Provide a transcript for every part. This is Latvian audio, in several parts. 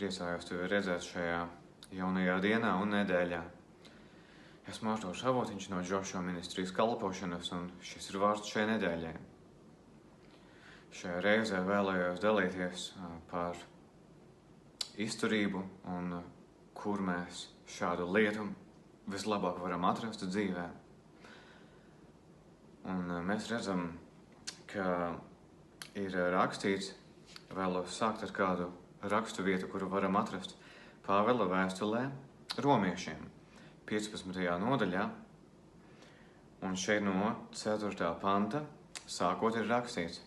Priecājos tevi redzēt šajā jaunajā dienā un nedēļā. Esmu Artūrs Avotiņš no Joshua ministrijas kalpošanas, un šis ir vārds šai nedēļai. Šajā reizē vēlējos dalīties par izturību un kur mēs šādu lietu vislabāk varam atrast dzīvē. Un mēs redzam, ka ir rakstīts, vēlos sākt ar kādu rakstu vietu, kuru varam atrast Pāvela vēstulē romiešiem 15. nodaļā, un šeit no 4. panta sākot ir rakstīts: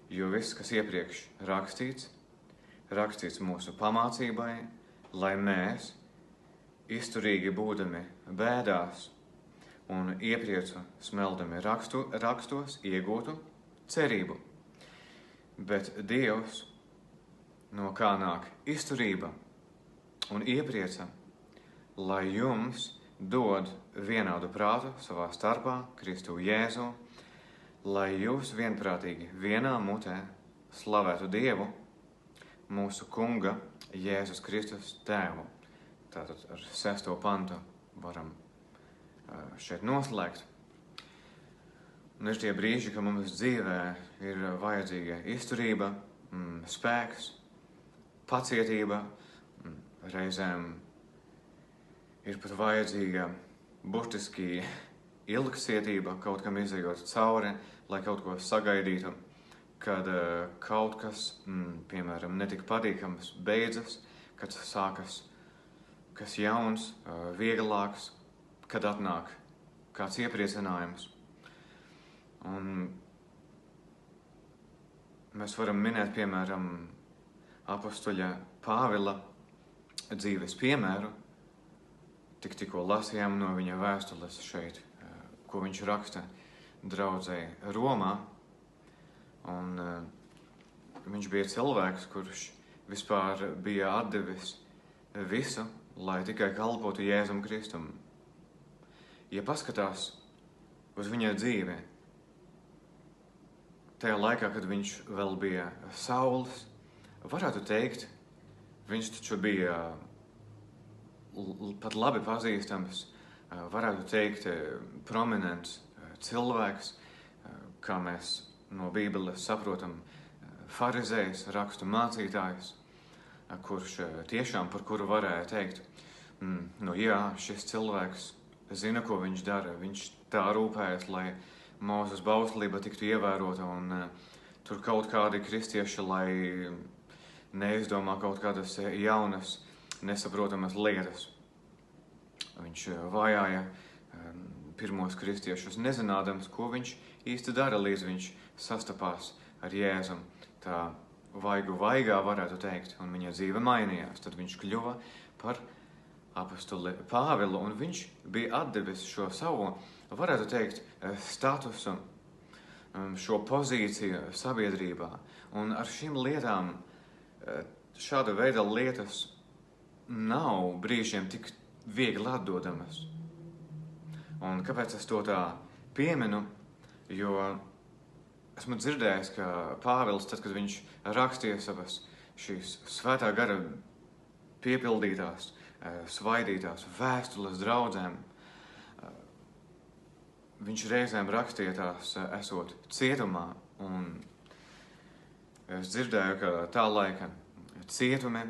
jo viss, kas iepriekš rakstīts mūsu pamācībai, lai mēs, izturīgi būdami bēdās un iepriecu smeldami rakstos, iegūtu cerību. Bet Dievs, no kā nāk izturība un ieprieca, lai jums dod vienādu prātu savā starpā, Kristu Jēzu, lai jūs vienprātīgi vienā mutē slavētu Dievu, mūsu Kunga Jēzus Kristus Tēvu. Tātad ar 6. pantu varam šeit noslēgt. Un ir tie brīži, ka mums dzīvē ir vajadzīga izturība, spēks, pacietība, reizēm ir pat vajadzīga burtiski ilgsietība, kaut kam izejot cauri, lai kaut ko sagaidītu, kad kaut kas, piemēram, netik patīkams beidzas, kad sākas kas jauns, vieglāks, kad atnāk kāds iepriecinājums. Un mēs varam minēt, piemēram, apostoļa Pāvila dzīves piemēru. Tikko lasījām no viņa vēstules šeit, ko viņš raksta draudzei Romā. Un viņš bija cilvēks, kurš vispār bija atdevis visu, lai tikai kalpotu Jēzum Kristum. Ja paskatās uz viņa dzīvi, tajā laikā, kad viņš vēl bija Sauls, varētu teikt, viņš taču bija pat labi pazīstams, varētu teikt, prominents cilvēks, kā mēs no Bībeles saprotam, farizējs, rakstu mācītājs, kurš tiešām par kuru varēja teikt, jā, šis cilvēks zina, ko viņš dara, viņš tā rūpējas, lai Mūzes bauslība tiktu ievērota, un tur kaut kādi kristieši, lai neizdomā kaut kādas jaunas, nesaprotamas lietas. Viņš vajāja pirmos kristiešus, nezinādams, ko viņš īsti dara, līdz viņš sastapās ar Jēzum. Tā vaigā varētu teikt, un viņa dzīve mainījās. Tad viņš kļuva par apostuli Pāvilu, un viņš bija atdevis šo savu, varētu teikt, statusu, šo pozīciju sabiedrībā. Un ar šīm lietām, šāda veida lietas nav brīžiem tik viegli atdodamas. Un kāpēc es to tā pieminu? Jo esmu dzirdējis, ka Pāvils, tad, kad viņš rakstīja savas šīs svētā gara piepildītās, svaidītās vēstules draudzēm, viņš reizēm rakstīja tās esot cietumā, un es dzirdēju, ka tā laika cietumi,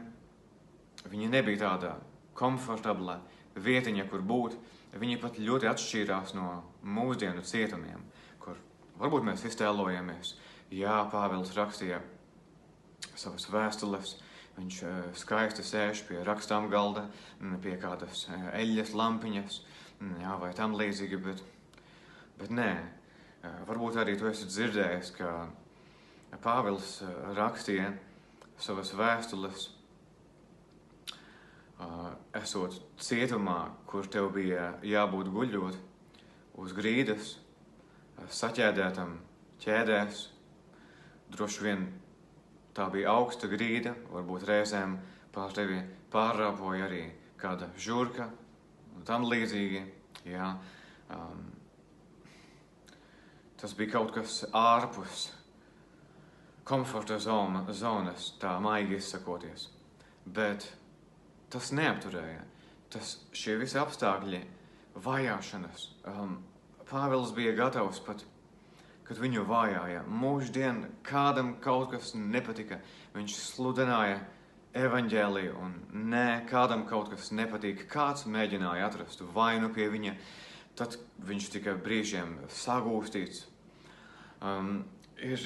viņi nebija tādā komfortablā vietiņa, kur būt. Viņi pat ļoti atšķīrās no mūsdienu cietumiem, kur varbūt mēs iztēlojamies. Jā, Pāvils rakstīja savas vēstules, viņš skaisti sēž pie rakstām galda, pie kādas eļļas lampiņas, jā, vai tam līdzīgi, bet nē. Varbūt arī tu esi dzirdējis, ka Pāvils rakstīja savas vēstules esot cietumā, kur tev bija jābūt guļot uz grīdas, saķēdētam ķēdēs. Droši vien tā bija augsta grīda, varbūt reizēm pār tevi pārrāpoja arī kāda žurka un tam līdzīgi. Jā. Tas bija kaut kas ārpus komforta zonas, tā maigi izsakoties. bet tas neapturēja. Šie visi apstākļi, vajāšanas, Pāvils bija gatavs pat, kad viņu vajāja. Mūždien kādam kaut kas nepatika, viņš sludināja evaņģēliju, un kādam kaut kas nepatīk. Kāds mēģināja atrast vainu pie viņa, tad viņš tika brīžiem sagūstīts. Ir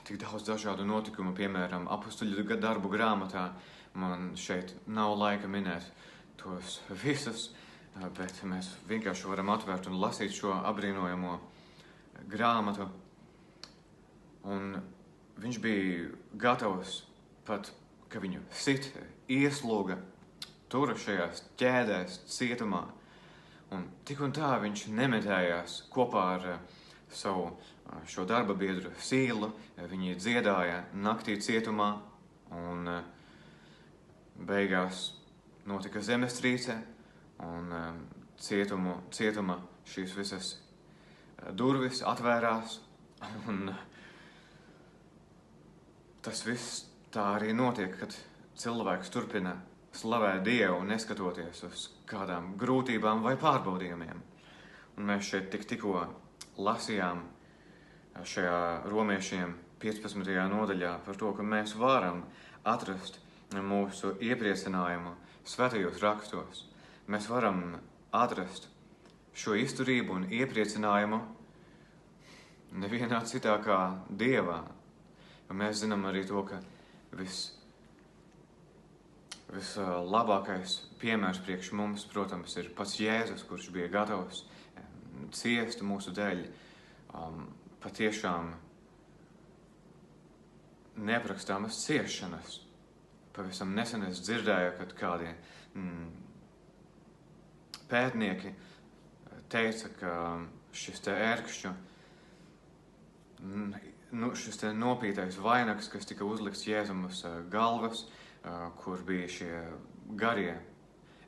tik daudz dažādu notikumu, piemēram, apustuļu darbu grāmatā. Man šeit nav laika minēt tos visus, bet mēs vienkārši varam atvērt un lasīt šo apbrīnojamo grāmatu. Un viņš bija gatavs pat, ka viņu sit, ieslūga, tura šajās ķēdēs, cietumā. Un tik un tā viņš nemetējās kopā ar savu šo darba biedru Sīlu. Viņi dziedāja naktī cietumā, un beigās notika zemestrīce, un cietuma šīs visas durvis atvērās, un tas viss tā arī notiek, kad cilvēks turpina slavēt Dievu, neskatoties uz kādām grūtībām vai pārbaudījumiem. Un mēs šeit tikko lasījām šajā romiešiem 15. nodaļā par to, ka mēs varam atrast mūsu iepriecinājumu svētajos rakstos. Mēs varam atrast šo izturību un iepriecinājumu nevienā citā kā Dievā. Un mēs zinām arī to, ka vislabākais piemērs priekš mums, protams, ir pats Jēzus, kurš bija gatavs ciest mūsu dēļ. Patiešām neaprakstāmas ciešanas. Pavisam nesen es dzirdēju, kad kādi pētnieki teica, ka šis te ērkšķu, šis te nopītais vainags, kas tika uzlikts Jēzum uz galvas, kur bija šie garie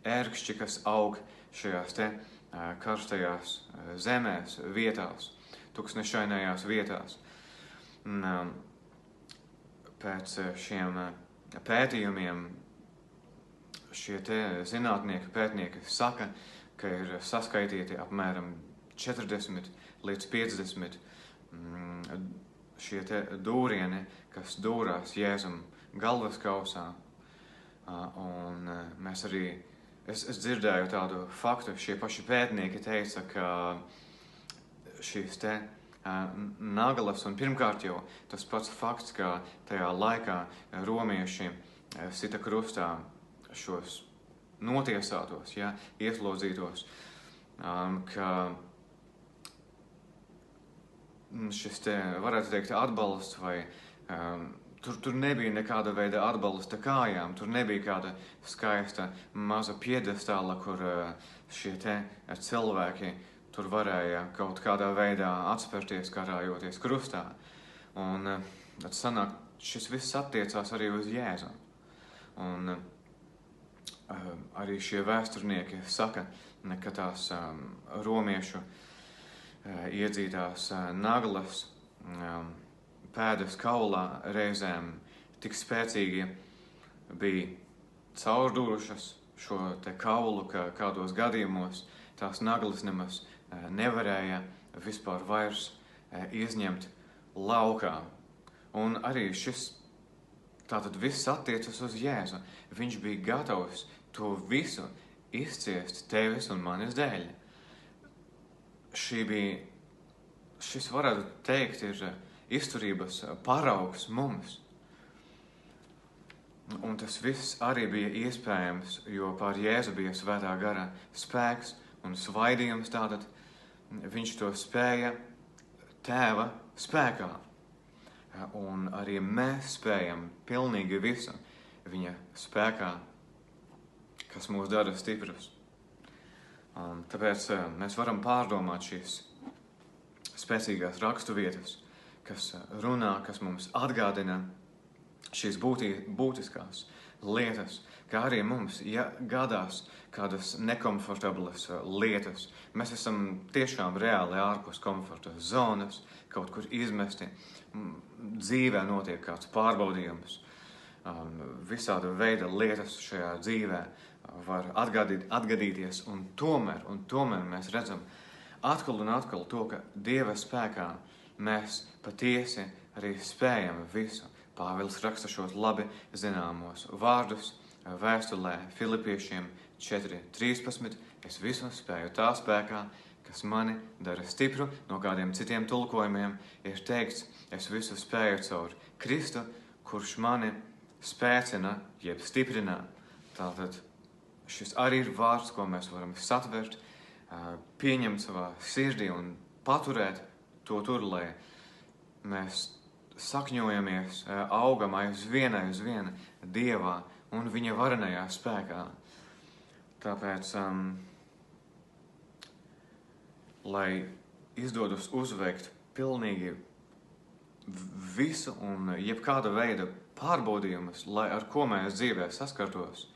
ērkšķi, kas aug šajās te karstajās zemēs, vietās, tuksnešainajās vietās. Pēc šiem pētījumiem šie te pētnieki saka, ka ir saskaitīti apmēram 40 līdz 50 šie te dūrieni, kas dūrās Jēzum galvas kausā. Un mēs arī, es dzirdēju tādu faktu, šie paši pētnieki teica, ka šīs te naglas, un pirmkārt jau tas pats fakts, ka tajā laikā romieši sita krustā šos notiesātos, ieslodzītos, ka šis te, varētu teikt, atbalsts vai tur nebija nekāda veida atbalsta kājām, tur nebija kāda skaista maza piedestāla, kur šie te cilvēki tur varēja kaut kādā veidā atspērties, karājoties krustā. Un tad sanāk, šis viss attiecās arī uz Jēzu. Un arī šie vēsturnieki saka, ka tās romiešu iedzītās naglas pēdas kaulā reizēm tik spēcīgi bija caurdūrušas šo te kaulu, ka kādos gadījumos tās naglas nemaz nevarēja vispār vairs izņemt laukā. Un arī šis tātad viss attiecas uz Jēzu. Viņš bija gatavs to visu izciest tevis un manis dēļ. Šis varētu teikt ir izturības paraugs mums. Un tas viss arī bija iespējams, jo pār Jēzu bija svētā gara spēks un svaidījums tātad. Viņš to spēja tēva spēkā. Un arī mēs spējam pilnīgi visu viņa spēkā, kas mūs dara stiprus. Tāpēc mēs varam pārdomāt šīs spēcīgās rakstu vietas, kas runā, kas mums atgādina šīs būtiskās lietas, kā arī mums, ja gadās kādas nekomfortablas lietas, mēs esam tiešām reāli ārpus komforta zonas, kaut kur izmesti, dzīvē notiek kāds pārbaudījums, visāda veida lietas šajā dzīvē var atgadīties, un tomēr mēs redzam atkal un atkal to, ka Dieva spēkā mēs patiesi arī spējam visu. Pāvils raksta šos labi zināmos vārdus vēstulē Filipiešiem 4:13. Es visu spēju tā spēkā, kas mani dara stipru. No kādiem citiem tulkojumiem ir teikts, es visu spēju caur Kristu, kurš mani spēcina, jeb stiprina. Tātad šis arī ir vārds, ko mēs varam satvert, pieņemt savā sirdī un paturēt to tur, lai mēs sakņojamies, augam aizvien Dievā un viņa varenajā spēkā. Tāpēc, lai izdodas uzveikt pilnīgi visu un jebkāda veida pārbaudījumus, lai ar ko mēs dzīvē saskartos,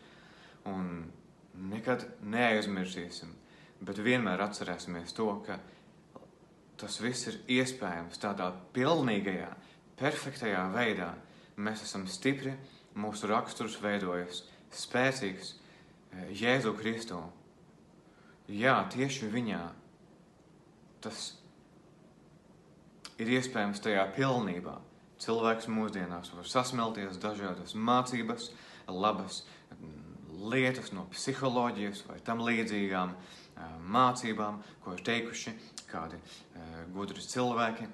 un nekad neaizmirsīsim, bet vienmēr atcerēsimies to, ka tas viss ir iespējams tādā pilnīgajā, perfektajā veidā. Mēs esam stipri, mūsu raksturs veidojas spēcīgs Jēzu Kristu. Jā, tieši viņā tas ir iespējams tajā pilnībā. Cilvēks mūsdienās var sasmelties dažādas mācības, labas lietas no psiholoģijas vai tam līdzīgām mācībām, ko ir teikuši kādi gudri cilvēki,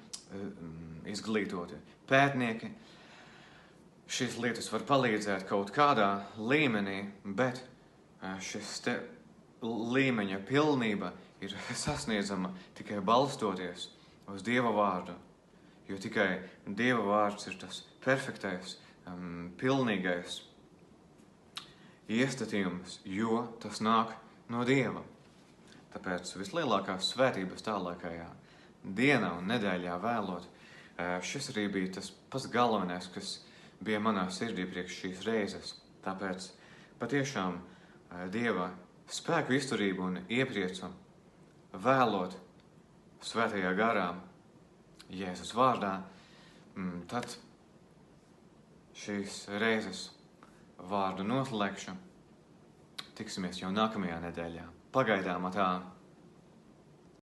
izglītoti pētnieki. Šīs lietas var palīdzēt kaut kādā līmenī, bet šis līmeņa pilnība ir sasniedzama tikai balstoties uz Dieva vārdu, jo tikai Dieva vārds ir tas perfektais, pilnīgais iestatījums, jo tas nāk no Dieva. Tāpēc vislielākās svētības tālākajā dienā un nedēļā vēlot, šis arī bija tas pats galvenais, kas bija manā sirdī priekš šīs reizes. Tāpēc patiešām Dieva spēku, izturību un iepriecu vēlot svētajā garā Jēzus vārdā, tad šīs reizes vārdu noslēgšu. Tiksimies jau nākamajā nedēļā. Pagaidām tā.